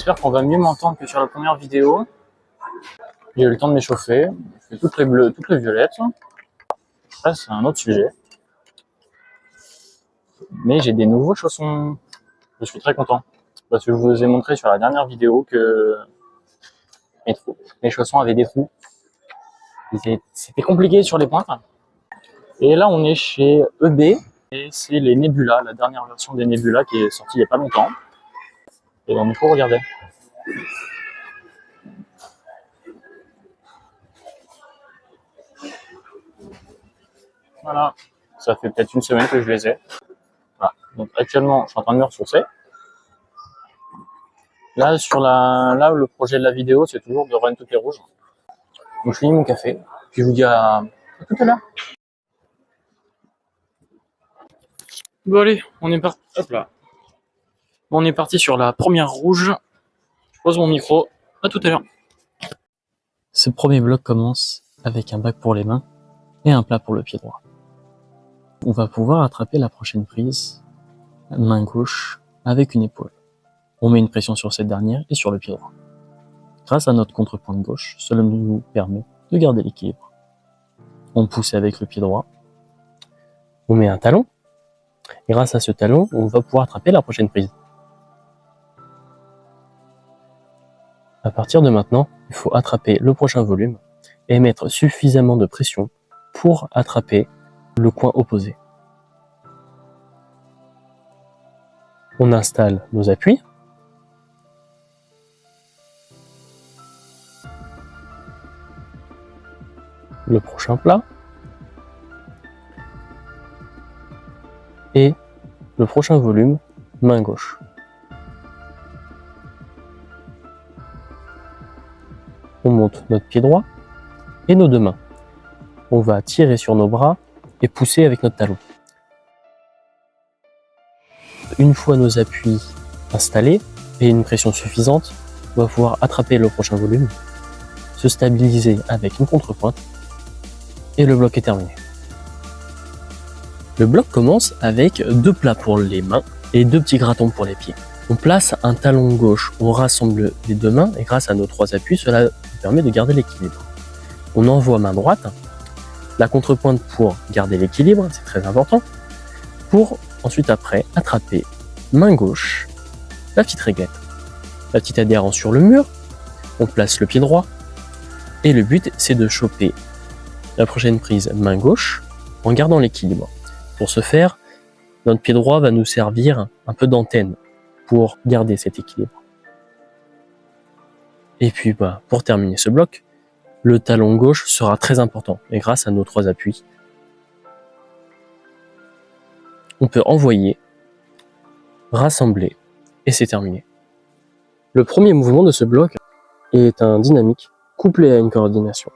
J'espère qu'on va mieux m'entendre que sur la première vidéo. J'ai eu le temps de m'échauffer. Je fais toutes les bleues, toutes les violettes. Ça, c'est un autre sujet. Mais j'ai des nouveaux chaussons. Je suis très content. Parce que je vous ai montré sur la dernière vidéo que mes chaussons avaient des trous. C'était compliqué sur les pointes. Et là, on est chez EB. Et c'est les Nebula, la dernière version des Nebula qui est sortie il n'y a pas longtemps. Et donc, il faut regarder. Voilà. Ça fait peut-être une semaine que je les ai. Voilà. Donc, actuellement, je suis en train de me ressourcer. Là, là, le projet de la vidéo, c'est toujours de run toutes les rouges. Donc, je finis mon café. Puis, je vous dis à tout à l'heure. Bon, allez, on est parti. Hop là. Bon, on est parti sur la première rouge. Je pose mon micro. À tout à l'heure. Ce premier bloc commence avec un bac pour les mains et un plat pour le pied droit. On va pouvoir attraper la prochaine prise, main gauche, avec une épaule. On met une pression sur cette dernière et sur le pied droit. Grâce à notre contrepointe gauche, cela nous permet de garder l'équilibre. On pousse avec le pied droit. On met un talon. Et grâce à ce talon, on va pouvoir attraper la prochaine prise. À partir de maintenant, il faut attraper le prochain volume et mettre suffisamment de pression pour attraper le coin opposé. On installe nos appuis. Le prochain plat. Et le prochain volume, main gauche. On monte notre pied droit et nos deux mains. On va tirer sur nos bras et pousser avec notre talon. Une fois nos appuis installés et une pression suffisante, on va pouvoir attraper le prochain volume, se stabiliser avec une contrepointe et le bloc est terminé. Le bloc commence avec deux plats pour les mains et deux petits gratons pour les pieds. On place un talon gauche, on rassemble les deux mains et grâce à nos trois appuis, cela nous permet de garder l'équilibre. On envoie main droite, la contrepointe pour garder l'équilibre, c'est très important, pour ensuite après attraper main gauche, la petite réglette, la petite adhérence sur le mur, on place le pied droit et le but c'est de choper la prochaine prise main gauche en gardant l'équilibre. Pour ce faire, notre pied droit va nous servir un peu d'antenne pour garder cet équilibre. Et puis pour terminer ce bloc, le talon gauche sera très important et grâce à nos trois appuis, on peut envoyer, rassembler et c'est terminé. Le premier mouvement de ce bloc est un dynamique couplé à une coordination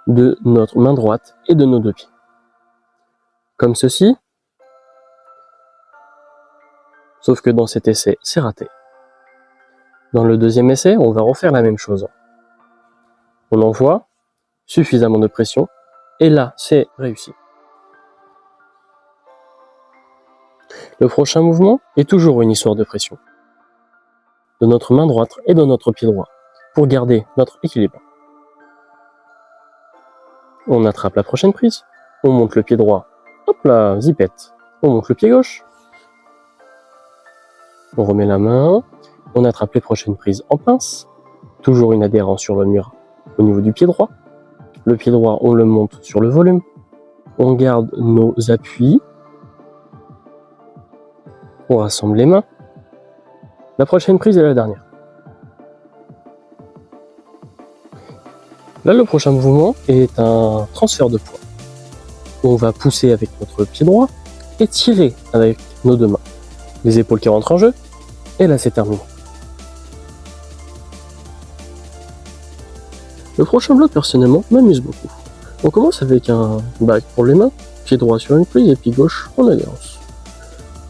de notre main droite et de nos deux pieds. Comme ceci, sauf que dans cet essai, c'est raté. Dans le deuxième essai, on va refaire la même chose. On envoie suffisamment de pression, et là, c'est réussi. Le prochain mouvement est toujours une histoire de pression, de notre main droite et de notre pied droit, pour garder notre équilibre. On attrape la prochaine prise, on monte le pied droit. Hop là, zipette. On monte le pied gauche. On remet la main. On attrape les prochaines prises en pince. Toujours une adhérence sur le mur au niveau du pied droit. Le pied droit, on le monte sur le volume. On garde nos appuis. On rassemble les mains. La prochaine prise est la dernière. Là, le prochain mouvement est un transfert de poids. On va pousser avec notre pied droit et tirer avec nos deux mains. Les épaules qui rentrent en jeu, et là c'est terminé. Le prochain bloc, personnellement, m'amuse beaucoup. On commence avec un bac pour les mains, pied droit sur une prise et pied gauche en adhérence.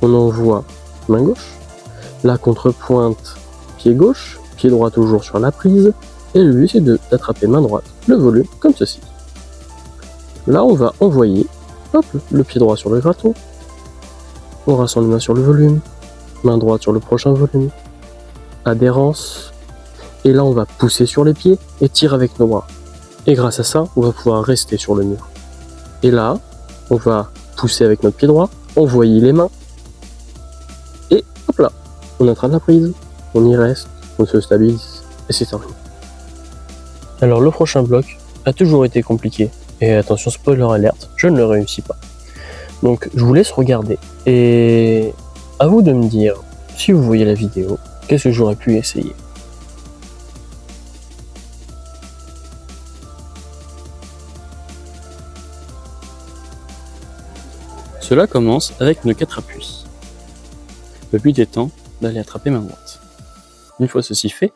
On envoie main gauche, la contrepointe pied gauche, pied droit toujours sur la prise, et le but c'est d'attraper main droite, le volume, comme ceci. Là, on va envoyer le pied droit sur le graton. On rassemble les mains sur le volume. Main droite sur le prochain volume. adhérence. Et là, on va pousser sur les pieds et tirer avec nos bras. Et grâce à ça, on va pouvoir rester sur le mur. Et là, on va pousser avec notre pied droit, envoyer les mains. Et hop là, on attrape la prise, on y reste, on se stabilise et c'est terminé. Alors le prochain bloc a toujours été compliqué. Et attention, spoiler alert, je ne le réussis pas. Donc je vous laisse regarder. Et à vous de me dire, si vous voyez la vidéo, qu'est-ce que j'aurais pu essayer. Cela commence avec nos 4 appuis. Le but étant d'aller attraper main droite. Une fois ceci fait,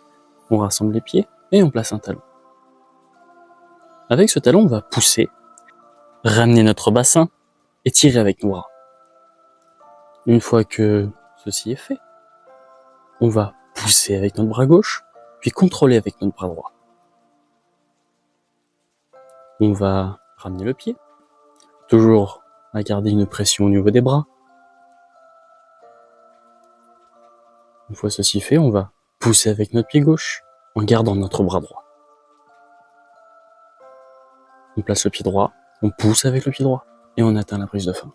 on rassemble les pieds et on place un talon. Avec ce talon, on va pousser, ramener notre bassin et tirer avec nos bras. Une fois que ceci est fait, on va pousser avec notre bras gauche, puis contrôler avec notre bras droit. On va ramener le pied, toujours à garder une pression au niveau des bras. Une fois ceci fait, on va pousser avec notre pied gauche en gardant notre bras droit. On place le pied droit, on pousse avec le pied droit et on atteint la prise de fin.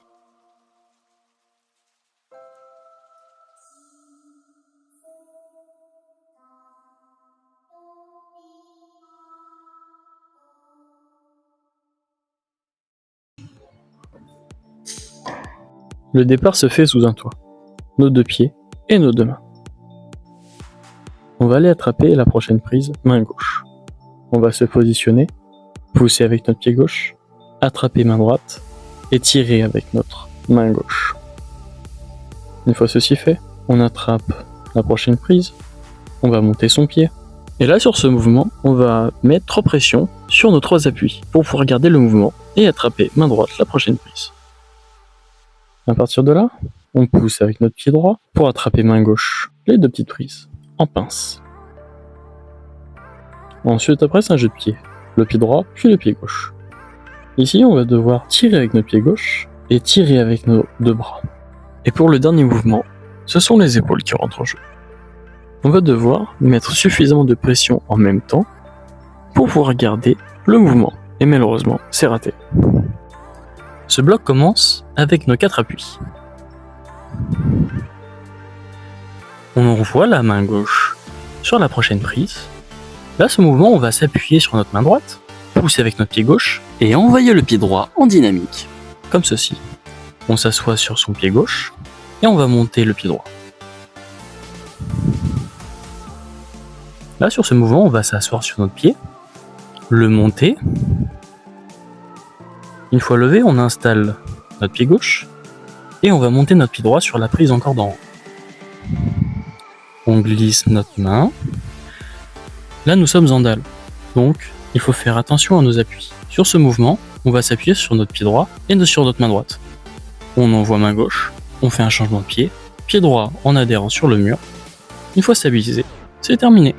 Le départ se fait sous un toit, nos 2 pieds et nos 2 mains. On va aller attraper la prochaine prise main gauche. On va se positionner, pousser avec notre pied gauche, attraper main droite et tirer avec notre main gauche. Une fois ceci fait, on attrape la prochaine prise, on va monter son pied. Et là sur ce mouvement, on va mettre pression sur nos 3 appuis pour pouvoir garder le mouvement et attraper main droite la prochaine prise. À partir de là, on pousse avec notre pied droit pour attraper main gauche les 2 petites prises en pince. Ensuite, après, c'est un jeu de pied. Le pied droit, puis le pied gauche. Ici, on va devoir tirer avec notre pied gauche et tirer avec nos 2 bras. Et pour le dernier mouvement, ce sont les épaules qui rentrent en jeu. On va devoir mettre suffisamment de pression en même temps pour pouvoir garder le mouvement. Et malheureusement, c'est raté. Ce bloc commence avec nos 4 appuis. On envoie la main gauche sur la prochaine prise. Là, ce mouvement, on va s'appuyer sur notre main droite, pousser avec notre pied gauche et envoyer le pied droit en dynamique, comme ceci. On s'assoit sur son pied gauche et on va monter le pied droit. Là, sur ce mouvement, on va s'asseoir sur notre pied, le monter. Une fois levé, on installe notre pied gauche et on va monter notre pied droit sur la prise encore d'en haut. On glisse notre main. Là, nous sommes en dalle, donc il faut faire attention à nos appuis. Sur ce mouvement, on va s'appuyer sur notre pied droit et sur notre main droite. On envoie main gauche, on fait un changement de pied droit en adhérant sur le mur. Une fois stabilisé, c'est terminé.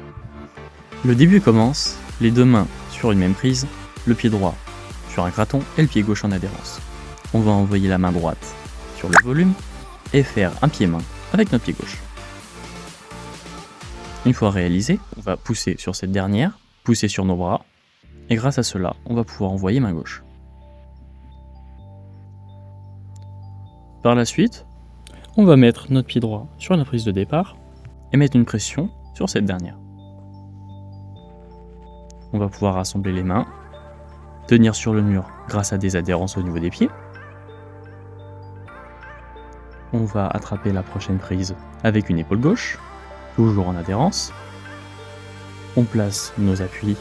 Le début commence, les 2 mains sur une même prise, le pied droit sur un gratton et le pied gauche en adhérence. On va envoyer la main droite sur le volume et faire un pied-main avec notre pied gauche. Une fois réalisé, on va pousser sur cette dernière, pousser sur nos bras, et grâce à cela, on va pouvoir envoyer main gauche. Par la suite, on va mettre notre pied droit sur la prise de départ et mettre une pression sur cette dernière. On va pouvoir rassembler les mains, tenir sur le mur grâce à des adhérences au niveau des pieds. On va attraper la prochaine prise avec une épaule gauche, toujours en adhérence. On place nos appuis.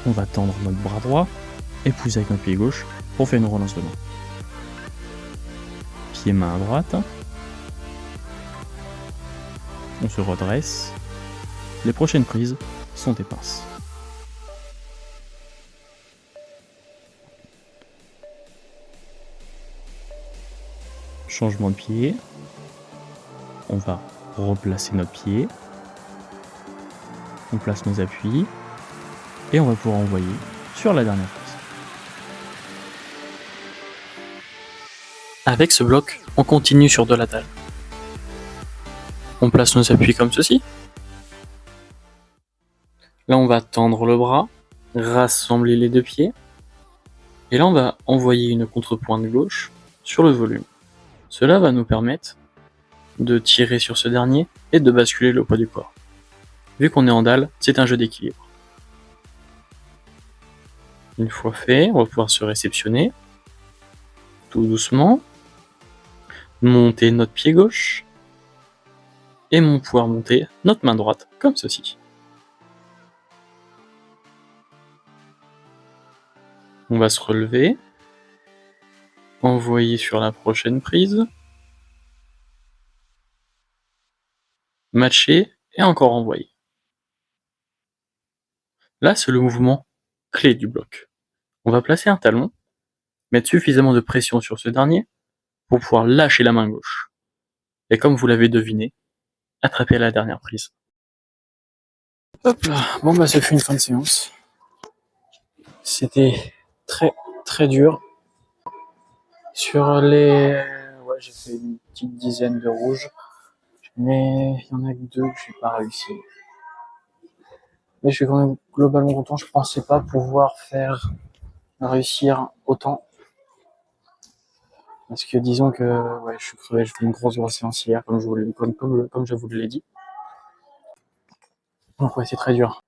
On va tendre notre bras droit et pousser avec notre pied gauche pour faire une relance de main. Pied-main à droite. On se redresse. Les prochaines prises sont des pinces. Changement de pied. On va replacer notre pied. On place nos appuis. Et on va pouvoir envoyer sur la dernière prise. Avec ce bloc, on continue sur de la dalle. On place nos appuis comme ceci. Là, on va tendre le bras, rassembler les deux pieds. Et là, on va envoyer une contrepointe gauche sur le volume. Cela va nous permettre de tirer sur ce dernier et de basculer le poids du corps. Vu qu'on est en dalle, c'est un jeu d'équilibre. Une fois fait, on va pouvoir se réceptionner, tout doucement, monter notre pied gauche, et pouvoir monter notre main droite, comme ceci. On va se relever, envoyer sur la prochaine prise, matcher, et encore envoyer. Là, c'est le mouvement clé du bloc. On va placer un talon, mettre suffisamment de pression sur ce dernier pour pouvoir lâcher la main gauche. Et comme vous l'avez deviné, attraper à la dernière prise. Hop là, bon bah ça fait une fin de séance. C'était très dur. Sur les... Ouais, j'ai fait une petite dizaine de rouges, mais il y en a que 2 que j'ai pas réussi. Mais je suis quand même globalement content, je pensais pas pouvoir réussir autant. Parce que disons que ouais, je suis crevé, j'ai fait une grosse séance hier, comme je vous l'ai dit. Donc ouais, c'est très dur.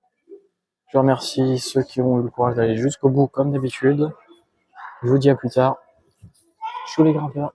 Je remercie ceux qui ont eu le courage d'aller jusqu'au bout, comme d'habitude. Je vous dis à plus tard. Chou les grimpeurs.